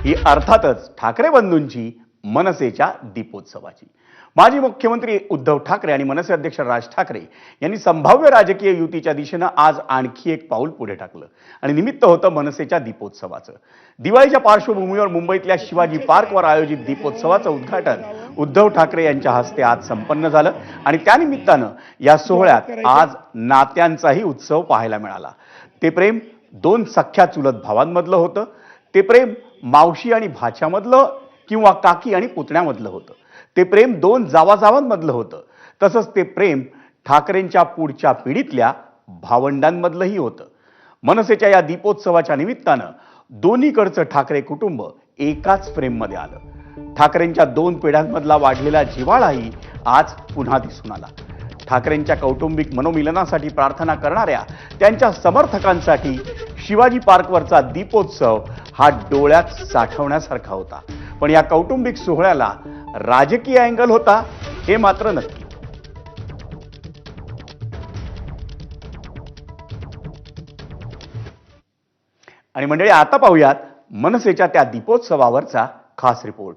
ही अर्थातच ठाकरे बंधूंची मनसेच्या दीपोत्सवाची। माजी मुख्यमंत्री उद्धव ठाकरे आणि मनसे अध्यक्ष राज ठाकरे यांनी संभाव्य राजकीय युतीच्या दिशेने आज आणखी एक पाऊल पुढे टाकलं आणि निमित्त होतं मनसेच्या दीपोत्सवाचं। दिवाळीच्या पार्श्वभूमीवर मुंबईतल्या शिवाजी पार्कवर आयोजित दीपोत्सवाचं उद्घाटन उद्धव ठाकरे यांच्या हस्ते आज संपन्न झालं आणि त्यानिमित्तानं या सोहळ्यात आज नात्यांचाही उत्सव पाहायला मिळाला। ते प्रेम दोन सख्या चुलत भावांमधलं होतं, ते प्रेम मावशी आणि भाच्यामधलं किंवा काकी आणि पुतण्यामधलं होतं, ते प्रेम दोन जावाजावांमधलं होतं, तसंच ते प्रेम ठाकरेंच्या पुढच्या पिढीतल्या भावंडांमधलंही होतं। मनसेच्या या दीपोत्सवाच्या निमित्तानं दोन्हीकडचं ठाकरे कुटुंब एकाच फ्रेममध्ये आलं। ठाकरेंच्या दोन पिढ्यांमधला वाढलेला जिव्हाळाही आज पुन्हा दिसून आला। ठाकरेंच्या कौटुंबिक मनोमिलनासाठी प्रार्थना करणाऱ्या त्यांच्या समर्थकांसाठी शिवाजी पार्कवरचा दीपोत्सव हा डोळ्यात साठवण्यासारखा होता। पण या कौटुंबिक सोहळ्याला राजकीय अँगल होता हे मात्र नक्की। आणि मंडळी, आता पाहूयात मनसेच्या त्या दीपोत्सवावरचा खास रिपोर्ट।